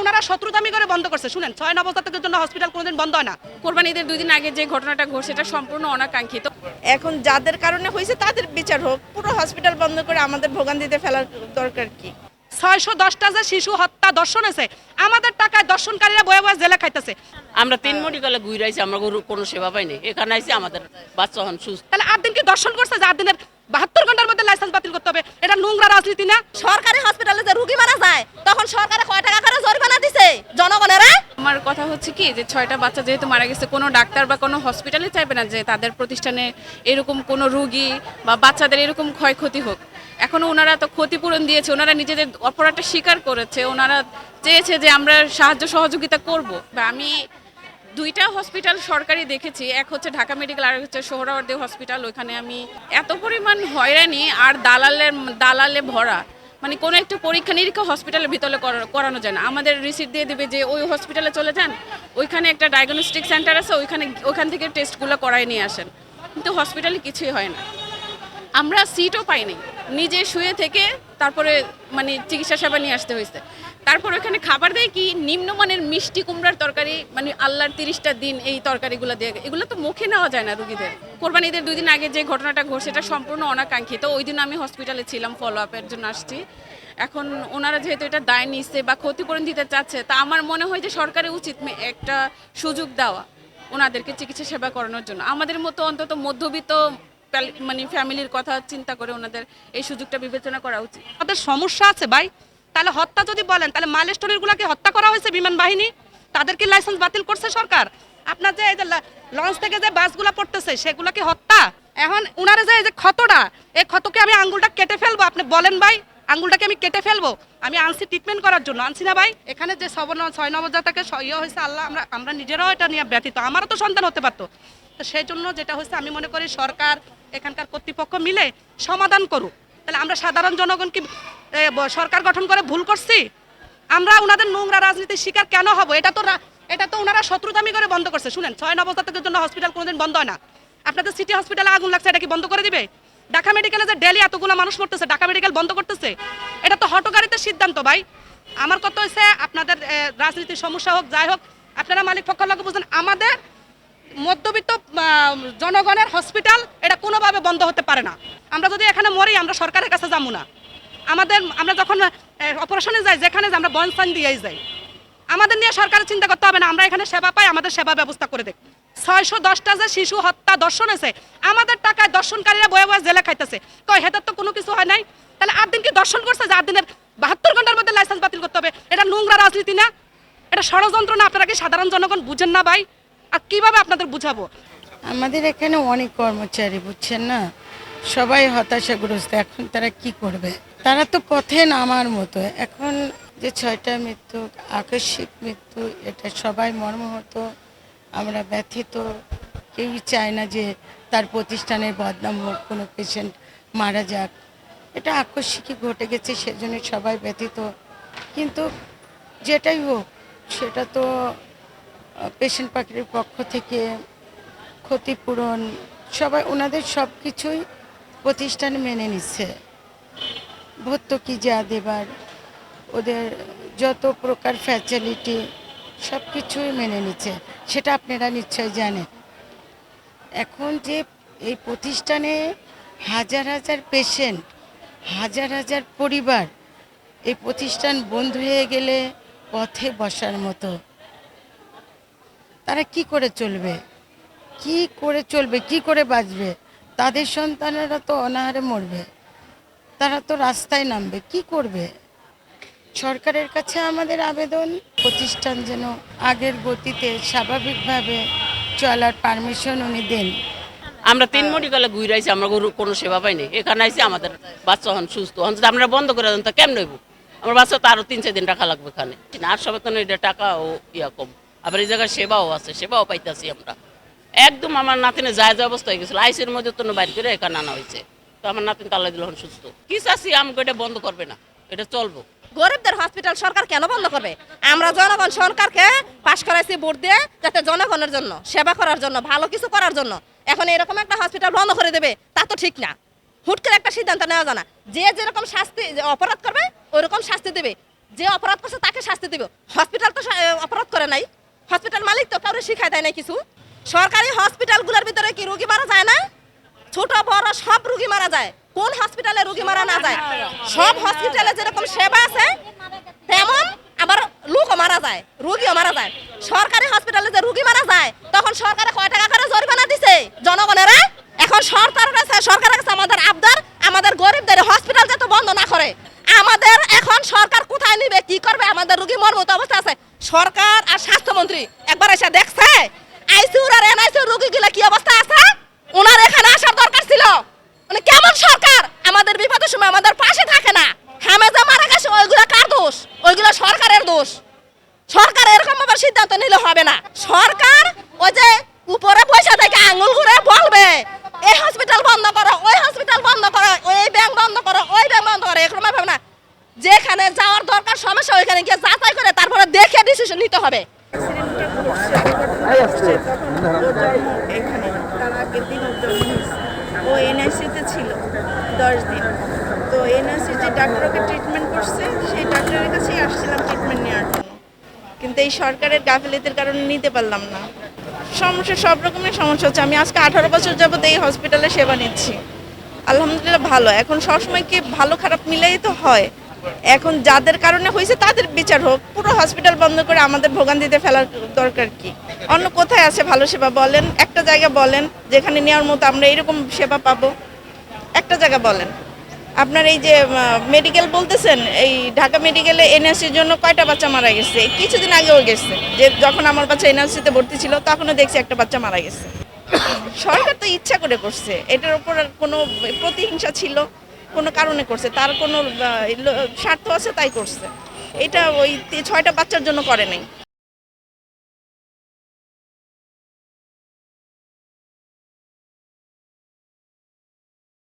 ওনারা শত্রুতামি করে বন্ধ করছে। শুনেন, 6 নবজাতকের জন্য হসপিটাল কোনোদিন বন্ধ হয় না। কোরবানি ঈদের 2 দিন আগে যে ঘটনাটা ঘটছে এটা সম্পূর্ণ অনাকাঙ্ক্ষিত। এখন যাদের কারণে হয়েছে তাদের বিচার হোক, পুরো হসপিটাল বন্ধ করে আমাদের ভোগান্তিতে ফেলার দরকার কি? 610টা যে শিশু হত্যা দর্শন আছে, আমাদের টাকায় দর্শনকারীরা বয়ে বয়ে জেলে খাইতেছে। আমরা 3 মেডিকেলে ঘুরে আইছি, আমরা কোনো সেবা পাইনি। এখানে আইছি আমাদের বাচ্চা হন সুস্থ। তাহলে 8 দিন কি দর্শন করছে যে 8 দিনের 72 ঘন্টার মধ্যে লাইসেন্স বাতিল করতে হবে? এটা নোংরা রাজনীতি না? সরকারি হসপিটালে যে রোগী মারা যায় তখন সরকারে কয় টাকা করে জরিমানা দিছে জনগণেরা? আমার কথা হচ্ছে কি যে 6টা বাচ্চা যেহেতু মারা গেছে, কোনো ডাক্তার বা কোনো হসপিটালে চাইবে না যে তাদের প্রতিষ্ঠানে এরকম কোনো রোগী বা বাচ্চাদের এরকম ক্ষয়ক্ষতি হোক। এখনো ওনারা তো ক্ষতিপূরণ দিয়েছে, ওনারা নিজেদের অপরাধটা স্বীকার করেছে, ওনারা চেয়েছে যে আমরা সাহায্য সহযোগিতা করব। বা আমি 2টা হসপিটাল সরকারি দেখেছি, এক হচ্ছে ঢাকা মেডিকেল আর হচ্ছে সোহরাওয়ার্দী হসপিটাল। ওইখানে আমি এত পরিমাণ হয়রানি আর দালালে ভরা, মানে কোনো একটা পরীক্ষা নিরীক্ষা হসপিটালের ভিতরে করানো যায় না। আমাদের রিসিট দিয়ে দেবে যে ওই হসপিটালে চলে যান, ওইখানে একটা ডায়াগনস্টিক সেন্টার আছে, ওইখান থেকে টেস্টগুলো করায় নিয়ে আসেন। কিন্তু হসপিটালে কিছুই হয় না, আমরা সিটও পাইনি, নিজে শুয়ে থেকে তারপরে মানে চিকিৎসা সেবা নিয়ে আসতে হয়েছে। তারপর ওখানে খাবার দেয় কি নিম্নমানের মিষ্টি কুমড়ার তরকারি, মানে আল্লাহর 30টা দিন এই তরকারিগুলো দিয়ে, এগুলো তো মুখে নেওয়া যায় না রুগীদের। কোরবানি ঈদের 2 দিন আগে যে ঘটনাটা ঘটছে এটা সম্পূর্ণ অনাকাঙ্ক্ষিত। ওই দিন আমি হসপিটালে ছিলাম, ফলো আপের জন্য আসছি। এখন ওনারা যেহেতু এটা দায় নিচ্ছে বা ক্ষতিপূরণ দিতে চাচ্ছে, তা আমার মনে হয় যে সরকারের উচিত একটা সুযোগ দেওয়া ওনাদেরকে চিকিৎসা সেবা করানোর জন্য। আমাদের মতো অন্তত মধ্যবিত্ত মানে ফ্যামিলির কথা চিন্তা করে ওনাদের এই সুযোগটা বিবেচনা করা উচিত। তাদের সমস্যা আছে ভাই। তাহলে হত্যা যদি বলেন, তাহলে মাইলস্টোনের হত্যা করা হয়েছে বিমান বাহিনী, তাদের কি লাইসেন্স বাতিল করছে সরকার? আপনার যে এই যে লঞ্চ থেকে যে বাসগুলো পড়তেছে সেগুলো কি হত্যা? এখন উনারা যে এই যে ক্ষতটা, এই ক্ষতকে আমি আঙ্গুলটা কেটে ফেলবো? আপনি বলেন ভাই, আঙ্গুলটাকে আমি কেটে ফেলবো? আমি আনছি ট্রিটমেন্ট করার জন্য, আনছি না ভাই? এখানে যে 6 নবজাতকের ইয়ে হয়েছে, আল্লাহ, আমরা নিজেরাও এটা নিয়ে ব্যথিত। আমারও তো সন্তান হতে পারতো। তো সেই জন্য যেটা হয়েছে, আমি মনে করি সরকার এখানকার কর্তৃপক্ষ মিলে সমাধান করুক। তাহলে আমরা সাধারণ জনগণ কি সরকার গঠন করে ভুল করছি? আমরা ওনাদের নোংরা রাজনীতির শিকার কেন হব? এটা তো ওনারা শত্রুতামি করে বন্ধ করছে। শুনেন, 6 নবজাতকের জন্য হসপিটাল কোনোদিন বন্ধ হয় না। আপনাদের সিটি হসপিটালে আগুন লাগছে, এটা কি বন্ধ করে দিবে? ঢাকা মেডিকেলে যে ডেলি এতগুলো মানুষ মরতেছে, ঢাকা মেডিকেল বন্ধ করতেছে, এটা তো হটকারিতার সিদ্ধান্ত ভাই। আমার কথা হচ্ছে, আপনাদের রাজনীতির সমস্যা হোক যাই হোক, আপনারা মালিক পক্ষের লোক বুঝেন, আমাদের মধ্যবিত্ত জনগণের হসপিটাল এটা কোনোভাবে বন্ধ হতে পারে না। আমরা যদি এখানে মরি, আমরা সরকারের কাছে যাবো না। আমরা যখন অপারেশনে যাই, যেখানে আমরা বনসান দিয়েই যাই, আমাদের নিয়ে সরকারের চিন্তা করতে হবে না। আমরা এখানে সেবা পাই, আমাদের সেবা ব্যবস্থা করে দেখ। 610টা যে শিশু হত্যা দর্শন আছে, আমাদের টাকায় দর্শনকারীরা বয়ে বয়ে জেলে খাইতেছে। কয় হেতার তো কোনো কিছু হয় নাই? তাহলে 8 দিন কি দর্শন করছে যে 8 দিনের 72 ঘন্টার মধ্যে লাইসেন্স বাতিল করতে হবে? এটা নোংরা রাজনীতি না? এটা ষড়যন্ত্র না? আপনারা কি সাধারণ জনগণ বুঝেন না ভাই? আর কিভাবে আপনাদের বুঝাবো? আমাদের এখানে অনেক কর্মচারী, বুঝছেন না, সবাই হতাশাগ্রস্ত। এখন তারা কি করবে? তারা তো পথে নামার মতো। এখন যে 6টা মৃত্যু, আকস্মিক মৃত্যু, এটা সবাই মর্মাহত, আমরা ব্যথিত। কেউই চায় না যে তার প্রতিষ্ঠানের বদনাম হোক, কোনো পেশেন্ট মারা যাক। এটা আকস্মিকই ঘটে গেছে, সেজন্য সবাই ব্যথিত। কিন্তু যেটাই হোক, সেটা তো পেশেন্ট পার্টির পক্ষ থেকে ক্ষতিপূরণ সবাই ওনাদের সব কিছুই প্রতিষ্ঠান মেনে নিচ্ছে। ভর্তুকি যা দেবার, ওদের যত প্রকার ফ্যাসিলিটি সব কিছুই মেনে নিচ্ছে, সেটা আপনারা নিশ্চয় জানেন। এখন যে এই প্রতিষ্ঠানে হাজার হাজার পেশেন্ট, হাজার হাজার পরিবার, এই প্রতিষ্ঠান বন্ধ হয়ে গেলে পথে বসার মতো। তারা কি করে চলবে? কি করে চলবে, কি করে বাঁচবে? তাদের সন্তানেরা তো অনাহারে মরবে, তারা তো রাস্তায় নামবে, কি করবে? সরকারের কাছে আমাদের আবেদন, প্রতিষ্ঠান যেন আগের গতিতে স্বাভাবিকভাবে চলার পারমিশন উনি দেন। আমরা 3 মেডিকেলে ঘুরে আইছি, আমরা কোনো সেবা পাইনি। এখানে আইছি আমাদের বাচ্চা হন সুস্থ। যদি আমরা বন্ধ করে দেন তা কেমন হইব? আমার বাচ্চা তো আরো 3-4 দিন রাখা লাগবে এখানে। আর সবাই তো এটা টাকা ও কম। আবার এই জায়গায় সেবাও আছে, সেবাও পাইতেছি আমরা। একদম আমার নাতিনের যায় অবস্থা হয়ে গেছিল, আইসির মধ্যে তো বাইর করে এখানে আনা হয়েছে। তো আমার নাতিন তাল্লা দিল সুস্থ। কি চাচ্ছি, আমাকে এটা বন্ধ করবে না, এটা চলবো। গরিবদের হসপিটাল সরকার কেন বন্ধ করবে? আমরা জনগণ সরকারকে পাশ করাইছি ভোট দিয়ে, যাতে জনগণের জন্য সেবা করার জন্য, ভালো কিছু করার জন্য। এখন এরকম একটা হসপিটাল বন্ধ করে দেবে, তা তো ঠিক না। হুট করে একটা সিদ্ধান্ত নেওয়া যায় না। যে যেরকম শাস্তি অপরাধ করবে ওইরকম শাস্তি দেবে। যে অপরাধ করছে তাকে শাস্তি দেবে। হসপিটাল তো অপরাধ করে নাই, হসপিটাল মালিক তো কাউরে শিখায় দেয় না কিছু। সরকারি হসপিটালগুলোর ভিতরে কি রোগী মারা যায় না? ছোট বড় সব রোগী মারা যায়। কোন হসপিটালে রোগী মারা না যায়? সব হসপিটালে যেরকম সেবা আছে তেমন আবার লোকও মারা যায়, রোগীও মারা যায়। সরকারি হসপিটালে যে রোগী মারা যায় তখন সরকারে কয় টাকা করে জরিমানা দিছে জনগণেরা? এখন সরকারের কাছে আমাদের আবদার, আমাদের গরিবদের হসপিটাল যাতে বন্ধ না করে। আমাদের এখন সরকার কোথায় নিবে, কি করবে? আমাদের রোগী মরমত অবস্থা আছে। সরকার আর স্বাস্থ্যমন্ত্রী একবার এসে দেখছে আইসিইউ আর এনআইসিইউ রোগীগুলা কি অবস্থা আছে? ওনার এখানে আসার দরকার ছিল। মানে কেমন সরকার আমাদের বিপদের সময় আমাদের পাশে থাকে না? হামেজা মারা গেছে, ওইগুলা কার দোষ? ওইগুলা সরকারের দোষ। সরকার এরকম ভাবে সিদ্ধান্ত নিলে হবে না। সরকার ওই যে উপরে পয়সা থেকে আঙুল ঘুরে বলবে এই হসপিটাল বন্ধ করো, ওই হসপিটাল বন্ধ করো, ওই ব্যাংক বন্ধ করো, ওই ব্যাংক বন্ধ করো, এরকম ভাবে না। যেখানে যাওয়ার দরকার সমস্যা ওইখানে গিয়ে যাচাই করে তারপরে দেখে ডিসিশন নিতে হবে। এখানে তার আগের দিন ওর জন্ম হয়েছে। ও এনআইসিতে ছিল 10 দিন। তো এনআইসি যে ডাক্তার ওকে ট্রিটমেন্ট করছে সেই ডাক্তারের কাছেই আসছিলাম ট্রিটমেন্ট নেওয়ার জন্য, কিন্তু এই সরকারের গাফিলতির কারণে নিতে পারলাম না। সমস্যা, সব রকমের সমস্যা হচ্ছে। আমি আজকে 18 বছর যাবত এই হসপিটালে সেবা নিচ্ছি, আলহামদুলিল্লাহ ভালো। এখন সবসময় কি ভালো খারাপ মিলেই তো হয়। এখন যাদের কারণে হয়েছে তাদের বিচার হোক, পুরো হসপিটাল বন্ধ করে আমাদের ভোগান্তিতে ফেলার দরকার কি? অন্য কোথায় আছে ভালো সেবা বলেন? একটা জায়গা বলেন যেখানে নেওয়ার মতো আমরা এরকম সেবা পাবো, একটা জায়গা বলেন। আপনার এই যে মেডিকেল বলতেছেন, এই ঢাকা মেডিকেলে এনআরসির জন্য কয়টা বাচ্চা মারা গেছে? কিছুদিন আগেও গেছে, যে যখন আমার বাচ্চা এনআরসিতে ভর্তি ছিল তখনও দেখছি একটা বাচ্চা মারা গেছে। সরকার তো ইচ্ছা করে করছে, এটার উপর কোনো প্রতিহিংসা ছিল, কোনো কারণে করছে, তার কোনো স্বার্থ আছে তাই করছে। এটা ওই 6টা বাচ্চার জন্য করে নাই।